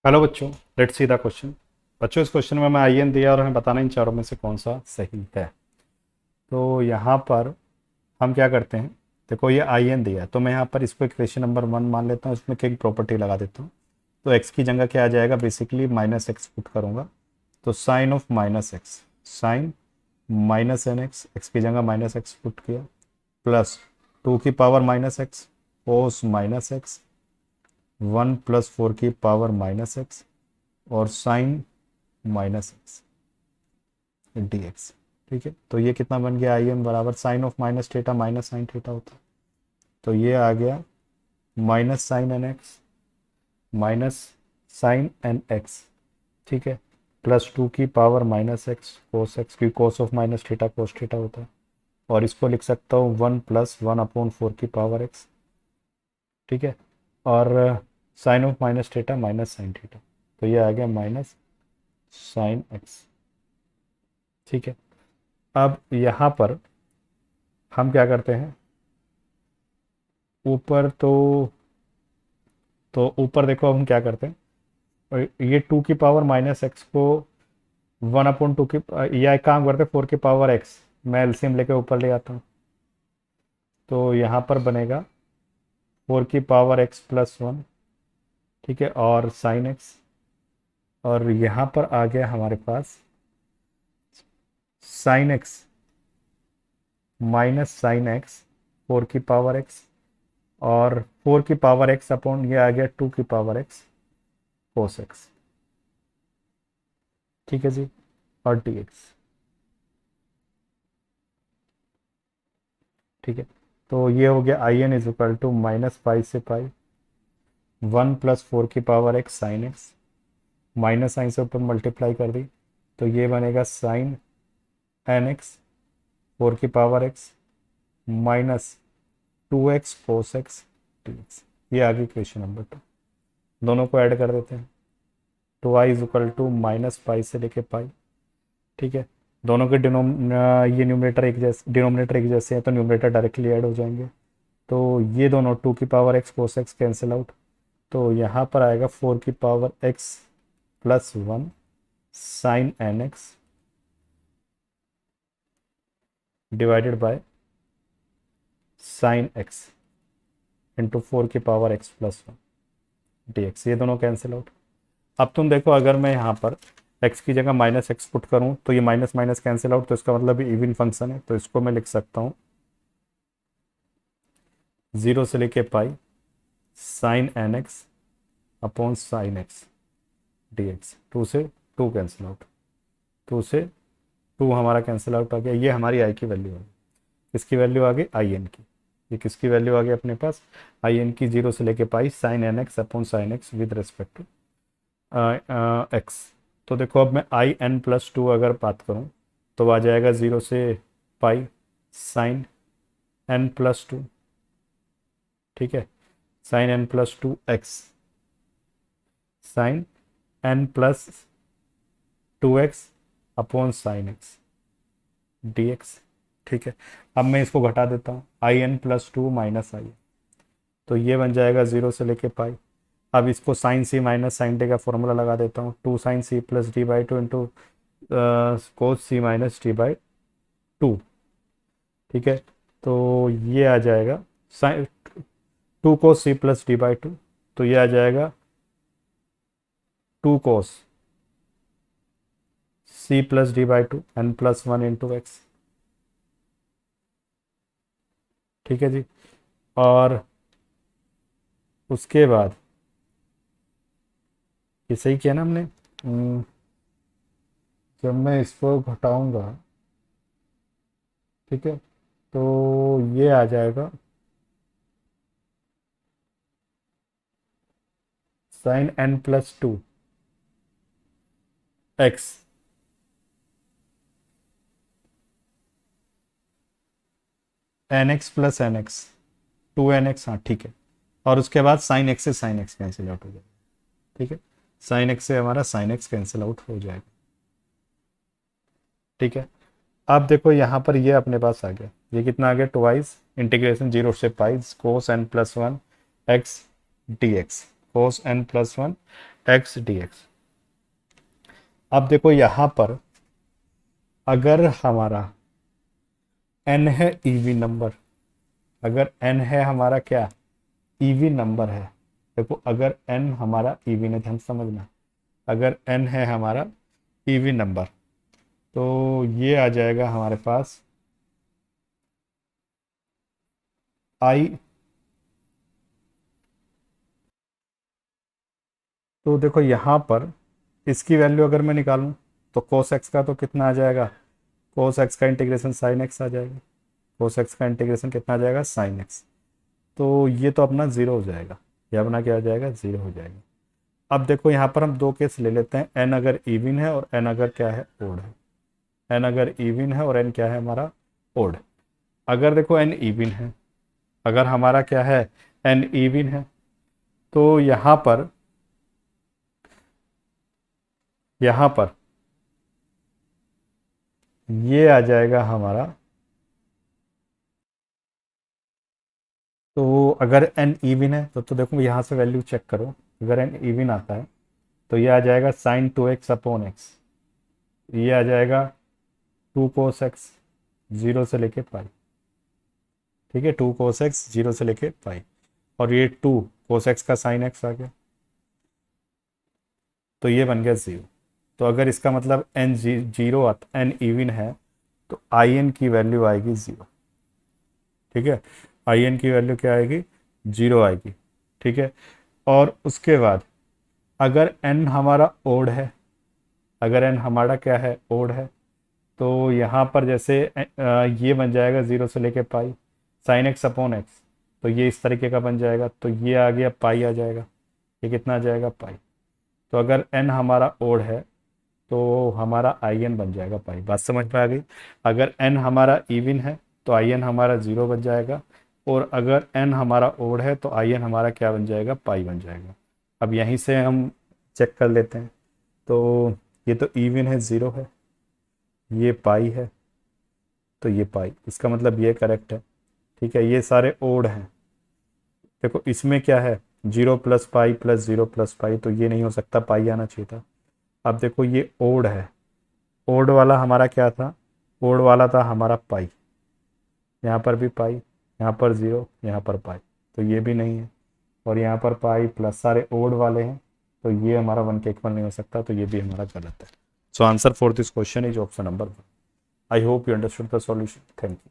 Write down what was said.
Hello बच्चों, let's see the question. बच्चों, इस क्वेश्चन में मैं आई एन दिया और हमें बताना इन चारों में से कौन सा सही है। तो यहाँ पर हम क्या करते हैं। देखो, ये आई एन दिया है तो मैं यहाँ पर इसको इक्वेशन नंबर 1 मान लेता हूँ, इसमें एक प्रॉपर्टी लगा देता हूँ। तो एक्स की जगह क्या आ जाएगा, बेसिकली माइनस एक्स पुट करूँगा। तो sine of minus x, sine minus n x, x की जगह माइनस एक्स पुट किया, प्लस 2 की power minus x, cos minus x, 1 plus 4 की पावर माइनस एक्स, और sine minus x D x. ठीक है, तो ये कितना बन गया, आई एन बराबर sine of minus theta minus sine theta होता है। तो ये आ गया minus sine n x minus sine n X. ठीक है, प्लस 2 की power minus x cos X, क्योंकि cos of minus theta cos theta होता है। और इसको लिख सकता हूँ 1 प्लस 1/4 की पावर एक्स। ठीक है, और sine of minus theta minus sine theta, तो ये आ गया माइनस साइन एक्स। ठीक है, अब यहाँ पर हम क्या करते हैं, ऊपर तो ऊपर देखो हम क्या करते हैं। और ये 2 की पावर माइनस एक्स को 1/2 की, या एक काम करते हैं 4 की पावर एक्स, मैं एलसीएम लेके ऊपर ले आता हूँ। तो यहाँ पर बनेगा 4 की पावर एक्स प्लस 1। ठीक है, और साइन एक्स, और यहाँ पर आ गया हमारे पास sine x minus sine X 4 की पावर एक्स, और 4 की पावर एक्स अपॉन ये आ गया 2 की पावर एक्स कोस एक्स। ठीक है जी, और डी एक्स। ठीक है, तो ये हो गया I n is equal to minus pi से पाई 1 प्लस 4 की power x sine x, minus sine से ऊपर मल्टीप्लाई कर दी, तो ये बनेगा साइन एन एक्स 4 की power x minus 2x cos x D x. ये आ गई क्वेश्चन नंबर 2। दोनों को ऐड कर देते हैं, तो y is equal to minus pi से लेके पाई। ठीक है, दोनों के ये न्यूमरेटर एक जैसे, डिनोमिनेटर एक जैसे हैं, तो न्यूमरेटर डायरेक्टली ऐड हो जाएंगे। तो ये दोनों 2 की power x cos x cancel out. तो यहाँ पर आएगा 4 की power x plus 1 sine n x divided by sine x into 4 की power x plus 1 d x. ये दोनों कैंसिल आउट। अब तुम देखो, अगर मैं यहाँ पर x की जगह माइनस एक्स पुट करूँ तो ये माइनस माइनस कैंसिल आउट, तो इसका मतलब ये इवन फंक्शन है। तो इसको मैं लिख सकता हूँ 0 से लेके pi sine n x upon sine x D x. 2 से 2 कैंसिल आउट, 2 से 2 हमारा कैंसिल आउट आ गया। ये हमारी आई की वैल्यू आ गई। किसकी वैल्यू आ गई, आई एन की। ये किसकी वैल्यू आ गई अपने पास, आई एन की। 0 से लेके pi sine n x upon sine x with respect to x. तो देखो, अब मैं आई एन प्लस 2 अगर बात करूँ तो आ जाएगा 0 से पाई साइन एन प्लस 2। ठीक है, sine n plus 2 x, sine n plus 2x upon sine x D x. ठीक है, अब मैं इसको घटा देता हूँ, I n plus 2 minus I, तो ये बन जाएगा 0 से लेके पाई। अब इसको sine C minus sine D का फॉर्मूला लगा देता हूँ, 2 sine C plus D by two into cos C minus D by 2। ठीक है, तो ये आ जाएगा sine 2 cos C plus D by 2, तो ये आ जाएगा 2 cos C plus D by 2 N plus 1 into X. ठीक है जी, और उसके बाद ये सही किया ना हमने। जब मैं इसको घटाऊंगा, ठीक है, तो ये आ जाएगा sine n plus 2 x, n x plus n x 2 n x. हाँ ठीक है, और उसके बाद साइन एक्स से साइन एक्स कैंसिल आउट हो जाएगा। ठीक है, साइन एक्स से हमारा साइन एक्स कैंसिल आउट हो जाएगा। ठीक है, अब देखो यहाँ पर ये अपने पास आ गया, ये कितना आ गया, ट्वाइस इंटीग्रेशन 0 से pi cos N plus 1 X D X. cos n plus one X D X. अब देखो यहाँ पर अगर हमारा n है इवी नंबर, अगर n है हमारा क्या इवी नंबर है, देखो अगर n हमारा इवी है, ध्यान से समझना, अगर n है हमारा इवी नंबर तो ये आ जाएगा हमारे पास i। तो देखो यहाँ पर इसकी वैल्यू अगर मैं निकालूं तो cos x का तो कितना आ जाएगा, cos x का इंटीग्रेशन sin x आ जाएगा, cos x का इंटीग्रेशन कितना आ जाएगा sin x। तो ये तो अपना ज़ीरो हो जाएगा, ये अपना क्या हो जाएगा, ज़ीरो हो जाएगा। अब देखो यहाँ पर हम दो केस ले लेते हैं, n अगर इवन है और n अगर क्या है ओड है, n अगर इवन है और n क्या है हमारा ओड। अगर देखो n इवन है, अगर हमारा क्या है n इवन है, तो यहाँ पर ये आ जाएगा हमारा, तो अगर n इवन है तो देखो यहाँ से वैल्यू चेक करो, अगर n इवन आता है तो ये आ जाएगा साइन 2x अपॉन एक्स, ये आ जाएगा 2 cos x, जीरो से लेके पाई, ठीक है 2 cos x जीरो से लेके पाई, और ये 2 cos x का साइन x आ गया, तो ये बन गया ज़ीरो। तो अगर इसका मतलब n जीरो आता n इवन है तो आई एन की वैल्यू आएगी ज़ीरो, ठीक है, आई एन की वैल्यू क्या आएगी, जीरो आएगी, ठीक है। और उसके बाद अगर n हमारा ओड है, अगर n हमारा क्या है ओड है, तो यहाँ पर जैसे ये बन जाएगा ज़ीरो से लेके pi sine x upon x, तो ये इस तरीके का बन जाएगा, तो ये आ गया पाई आ जाएगा, ये कितना आ जाएगा पाई। तो अगर n हमारा ओड है तो हमारा आई एन बन जाएगा पाई, बात समझ में आ गई। अगर n हमारा इवन है तो आई एन हमारा ज़ीरो बन जाएगा, और अगर n हमारा ओड है तो आई एन हमारा क्या बन जाएगा, पाई बन जाएगा। अब यहीं से हम चेक कर लेते हैं, तो ये तो इवन है ज़ीरो है, ये पाई है, तो ये पाई, इसका मतलब ये करेक्ट है, ठीक है। ये सारे ओड हैं, देखो इसमें क्या है zero plus pi plus zero plus pi, तो ये नहीं हो सकता, पाई आना चाहिए था। अब देखो ये ओड है, ओड वाला हमारा क्या था, ओड वाला था हमारा पाई, यहाँ पर भी पाई, यहाँ पर ज़ीरो, यहाँ पर पाई, तो ये भी नहीं है, और यहाँ पर पाई प्लस सारे ओड वाले हैं, तो ये हमारा वन के इक्वल नहीं हो सकता, तो ये भी हमारा गलत है। So answer for this question is option number one. I hope you understood the solution. Thank you.